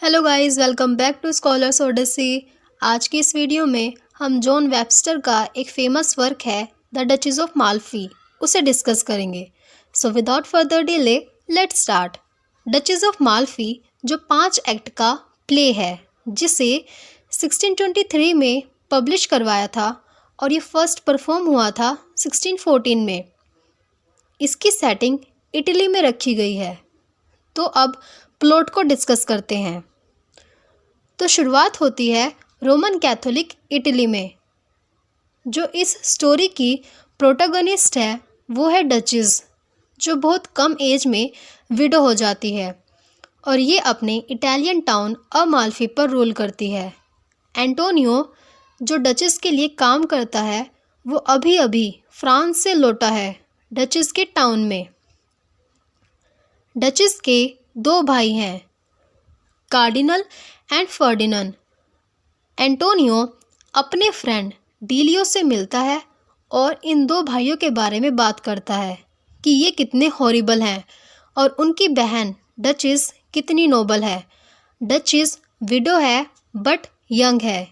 Hello guys, welcome back to Scholars Odyssey. आज की इस वीडियो में हम जॉन वेबस्टर का एक फेमस वर्क है द डचेस ऑफ माल्फी उसे डिस्कस करेंगे। So without further delay let's start. Duchess of Malfi जो 5 एक्ट का प्ले है जिसे 1623 में पब्लिश करवाया था और ये फर्स्ट परफॉर्म हुआ था 1614 में। इसकी सेटिंग इटली में रखी गई है। तो अब प्लॉट को डिस्कस करते हैं। तो शुरुआत होती है रोमन कैथोलिक इटली में। जो इस स्टोरी की प्रोटोगनिस्ट है वो है डचेस, जो बहुत कम एज में विडो हो जाती है और ये अपने इटालियन टाउन अमाल्फी पर रूल करती है। एंटोनियो जो डचेस के लिए काम करता है वो अभी अभी फ्रांस से लौटा है डचेस के टाउन में। डचेस के 2 भाई हैं, कार्डिनल एंड फर्डिनंड। एंटोनियो अपने फ्रेंड डीलियो से मिलता है और इन 2 भाइयों के बारे में बात करता है कि ये कितने हॉरिबल हैं और उनकी बहन डचेस कितनी नोबल है। डचेस विडो है बट यंग है।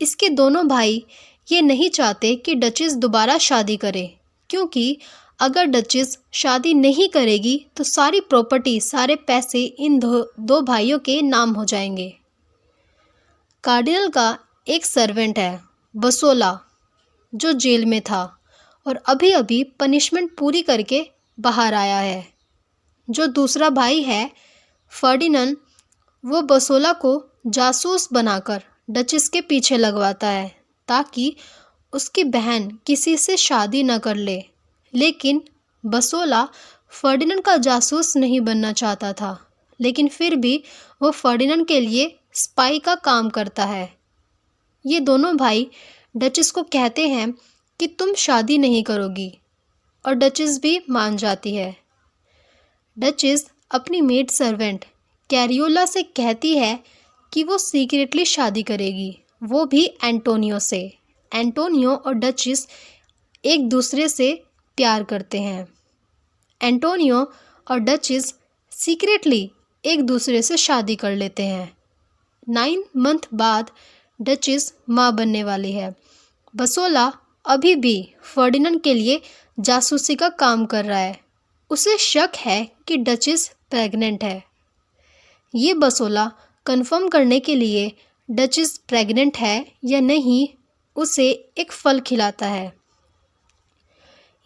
इसके दोनों भाई ये नहीं चाहते कि डचेस दोबारा शादी करे, क्योंकि अगर डचेस शादी नहीं करेगी तो सारी प्रॉपर्टी, सारे पैसे इन दो भाइयों के नाम हो जाएंगे। कार्डिनल का एक सर्वेंट है बसोला, जो जेल में था और अभी अभी पनिशमेंट पूरी करके बाहर आया है। जो दूसरा भाई है फर्डिनंड, वो बसोला को जासूस बनाकर डचेस के पीछे लगवाता है ताकि उसकी बहन किसी से शादी न कर ले। लेकिन बसोला फर्डिनंड का जासूस नहीं बनना चाहता था, लेकिन फिर भी वो फर्डिनंड के लिए स्पाई का काम करता है। ये दोनों भाई डचेस को कहते हैं कि तुम शादी नहीं करोगी और डचेस भी मान जाती है। डचेस अपनी मेड सर्वेंट कैरियोला से कहती है कि वो सीक्रेटली शादी करेगी, वो भी एंटोनियो से। एंटोनियो और डचेस एक दूसरे से प्यार करते हैं। एंटोनियो और डचेस सीक्रेटली एक दूसरे से शादी कर लेते हैं। 9 मंथ बाद डचेस माँ बनने वाली है। बसोला अभी भी फर्डिनंड के लिए जासूसी का काम कर रहा है। उसे शक है कि डचेस प्रेग्नेंट है। ये बसोला कंफर्म करने के लिए डचेस प्रेग्नेंट है या नहीं उसे एक फल खिलाता है,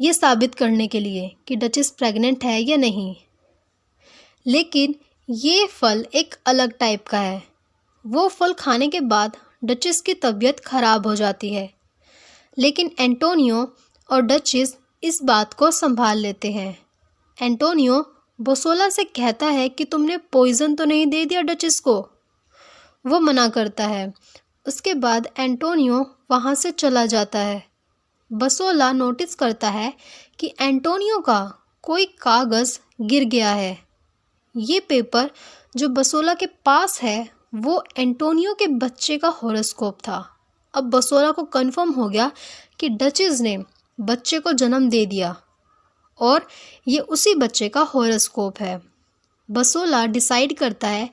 ये साबित करने के लिए कि डचेस प्रेग्नेंट है या नहीं। लेकिन ये फल एक अलग टाइप का है। वो फल खाने के बाद डचेस की तबीयत खराब हो जाती है, लेकिन एंटोनियो और डचेस इस बात को संभाल लेते हैं। एंटोनियो बसोला से कहता है कि तुमने पॉइजन तो नहीं दे दिया डचेस को। वो मना करता है। उसके बाद एंटोनियो वहाँ से चला जाता है। बसोला नोटिस करता है कि एंटोनियो का कोई कागज़ गिर गया है। ये पेपर जो बसोला के पास है वो एंटोनियो के बच्चे का हॉरोस्कोप था। अब बसोला को कंफर्म हो गया कि डचेस ने बच्चे को जन्म दे दिया और ये उसी बच्चे का हॉरोस्कोप है। बसोला डिसाइड करता है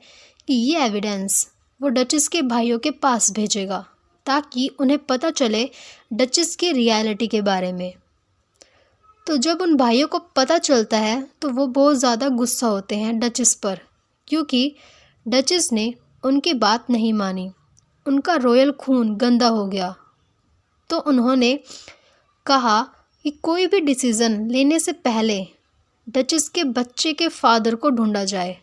कि ये एविडेंस वो डचेस के भाइयों के पास भेजेगा ताकि उन्हें पता चले डचेस की रियलिटी के बारे में। तो जब उन भाइयों को पता चलता है तो वो बहुत ज़्यादा गुस्सा होते हैं डचेस पर, क्योंकि डचेस ने उनकी बात नहीं मानी। उनका रॉयल खून गंदा हो गया। तो उन्होंने कहा कि कोई भी डिसीज़न लेने से पहले डचेस के बच्चे के फादर को ढूंढा जाए।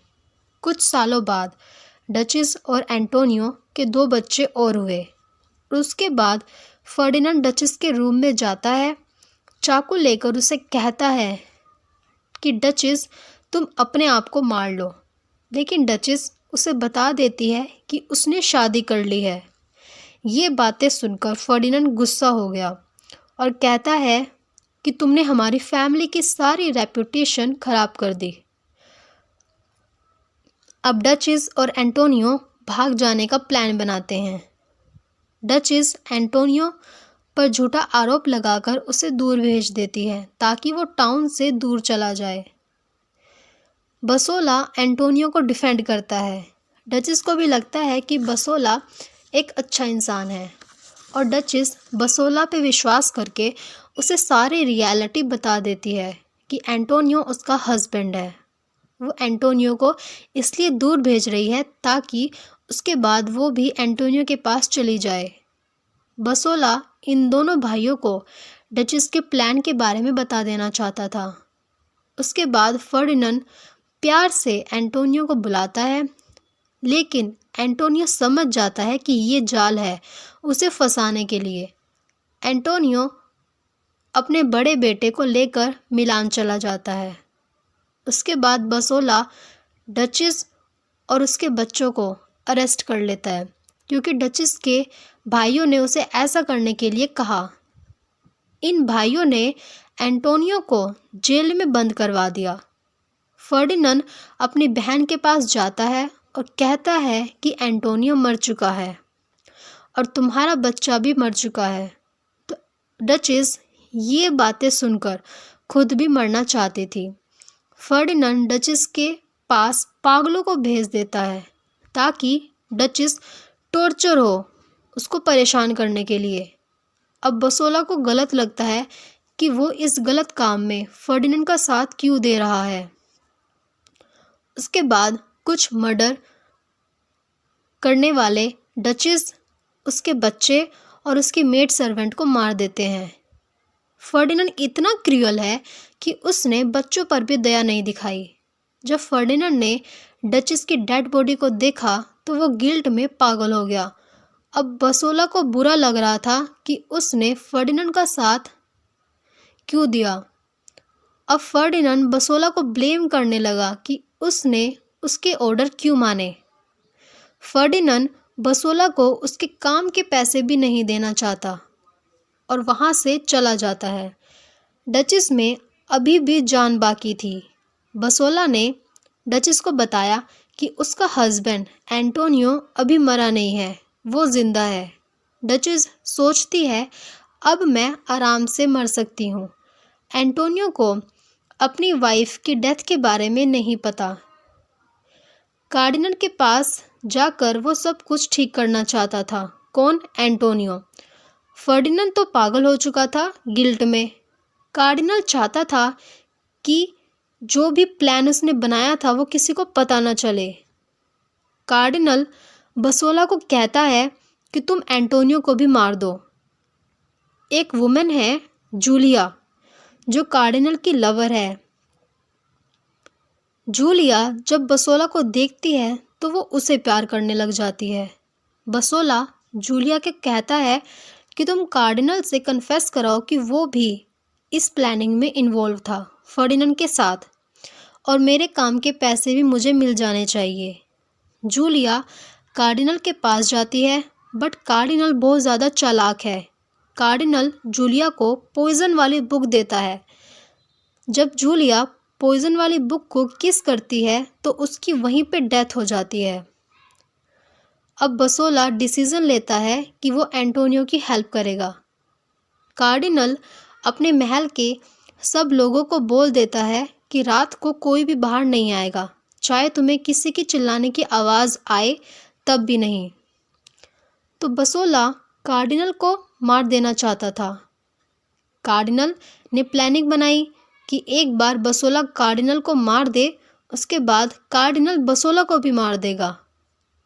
कुछ सालों बाद डचेस और एंटोनियो के 2 बच्चे और हुए। उसके बाद फर्डिनंड डचेस के रूम में जाता है, चाकू लेकर उसे कहता है कि डचेस तुम अपने आप को मार लो। लेकिन डचेस उसे बता देती है कि उसने शादी कर ली है। ये बातें सुनकर फर्डिनंड गुस्सा हो गया और कहता है कि तुमने हमारी फैमिली की सारी रेपुटेशन खराब कर दी। अब डचेस और एंटोनियो भाग जाने का प्लान बनाते हैं। डचेस एंटोनियो पर झूठा आरोप लगाकर उसे दूर भेज देती है ताकि वो टाउन से दूर चला जाए। बसोला एंटोनियो को डिफेंड करता है। डचेस को भी लगता है कि बसोला एक अच्छा इंसान है और डचेस बसोला पे विश्वास करके उसे सारी रियलिटी बता देती है कि एंटोनियो उसका हस्बैंड है। वो एंटोनियो को इसलिए दूर भेज रही है ताकि उसके बाद वो भी एंटोनियो के पास चली जाए। बसोला इन दोनों भाइयों को डचेस के प्लान के बारे में बता देना चाहता था। उसके बाद फर्डिनेंड प्यार से एंटोनियो को बुलाता है, लेकिन एंटोनियो समझ जाता है कि ये जाल है उसे फंसाने के लिए। एंटोनियो अपने बड़े बेटे को लेकर मिलान चला जाता है। उसके बाद बसोला डचेस और उसके बच्चों को अरेस्ट कर लेता है क्योंकि डचेस के भाइयों ने उसे ऐसा करने के लिए कहा। इन भाइयों ने एंटोनियो को जेल में बंद करवा दिया। फर्डिनेंड अपनी बहन के पास जाता है और कहता है कि एंटोनियो मर चुका है और तुम्हारा बच्चा भी मर चुका है। तो डचेस ये बातें सुनकर खुद भी मरना चाहती थी। फर्डिनेंड डचेस के पास पागलों को भेज देता है ताकि डचेस टॉर्चर हो उसको परेशान करने के लिए। अब बसोला को गलत लगता है कि वो इस गलत काम में फर्डिनेंड का साथ क्यों दे रहा है। उसके बाद कुछ मर्डर करने वाले डचेस उसके बच्चे और उसकी मेड सर्वेंट को मार देते हैं। फर्डिनेंड इतना क्रूअल है कि उसने बच्चों पर भी दया नहीं दिखाई। जब फर्डिनेंड ने डचेस की डेड बॉडी को देखा तो वो गिल्ट में पागल हो गया। अब बसोला को बुरा लग रहा था कि उसने फर्डिनेंड का साथ क्यों दिया। अब फर्डिनेंड बसोला को ब्लेम करने लगा कि उसने उसके ऑर्डर क्यों माने। फर्डिनेंड बसोला को उसके काम के पैसे भी नहीं देना चाहता और वहाँ से चला जाता है। डचेस में अभी भी जान बाकी थी। बसोला ने डचेस को बताया कि उसका हस्बैंड एंटोनियो अभी मरा नहीं है, वो जिंदा है। डचेस सोचती है अब मैं आराम से मर सकती हूँ। एंटोनियो को अपनी वाइफ की डेथ के बारे में नहीं पता। कार्डिनल के पास जाकर वो सब कुछ ठीक करना चाहता था। कौन? एंटोनियो। फर्डिनेंड तो पागल हो चुका था गिल्ट में। कार्डिनल चाहता था कि जो भी प्लान उसने बनाया था वो किसी को पता न चले। कार्डिनल बसोला को कहता है कि तुम एंटोनियो को भी मार दो। एक वुमेन है जूलिया जो कार्डिनल की लवर है। जूलिया जब बसोला को देखती है तो वो उसे प्यार करने लग जाती है। बसोला जूलिया के कहता है कि तुम कार्डिनल से कन्फेस कराओ कि वो भी इस प्लानिंग में इन्वॉल्व था फर्डिनेंड के साथ, और मेरे काम के पैसे भी मुझे मिल जाने चाहिए। जूलिया कार्डिनल के पास जाती है बट कार्डिनल बहुत ज़्यादा चालाक है। कार्डिनल जूलिया को पॉइजन वाली बुक देता है। जब जूलिया पॉइजन वाली बुक को किस करती है तो उसकी वहीं पे डेथ हो जाती है। अब बसोला डिसीजन लेता है कि वो एंटोनियो की हेल्प करेगा। कार्डिनल अपने महल के सब लोगों को बोल देता है कि रात को कोई भी बाहर नहीं आएगा, चाहे तुम्हें किसी की चिल्लाने की आवाज़ आए तब भी नहीं। तो बसोला कार्डिनल को मार देना चाहता था। कार्डिनल ने प्लानिंग बनाई कि एक बार बसोला कार्डिनल को मार दे, उसके बाद कार्डिनल बसोला को भी मार देगा।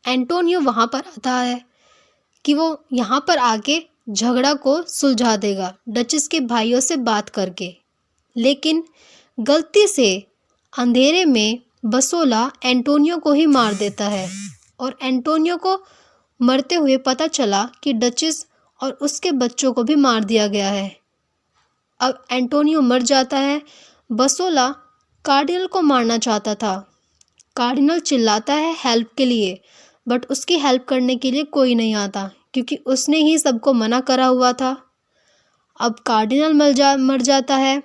एंटोनियो वहाँ पर आता है कि वो यहाँ पर आके झगड़ा को सुलझा देगा डचेस के भाइयों से बात करके, लेकिन गलती से अंधेरे में बसोला एंटोनियो को ही मार देता है और एंटोनियो को मरते हुए पता चला कि डचेस और उसके बच्चों को भी मार दिया गया है। अब एंटोनियो मर जाता है। बसोला कार्डिनल को मारना चाहता था। कार्डिनल चिल्लाता है हेल्प के लिए, बट उसकी हेल्प करने के लिए कोई नहीं आता क्योंकि उसने ही सबको मना करा हुआ था। अब कार्डिनल मर जाता है।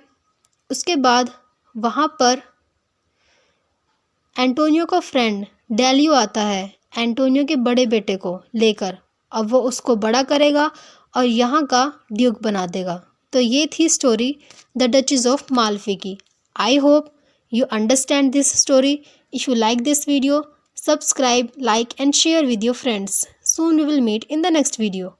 उसके बाद वहाँ पर एंटोनियो का फ्रेंड डेलियो आता है एंटोनियो के बड़े बेटे को लेकर। अब वो उसको बड़ा करेगा और यहाँ का ड्यूक बना देगा। तो ये थी story the Duchess of Malfi की। I hope you understand this story. If you like this video, Subscribe, like and share with your friends. Soon we will meet in the next video.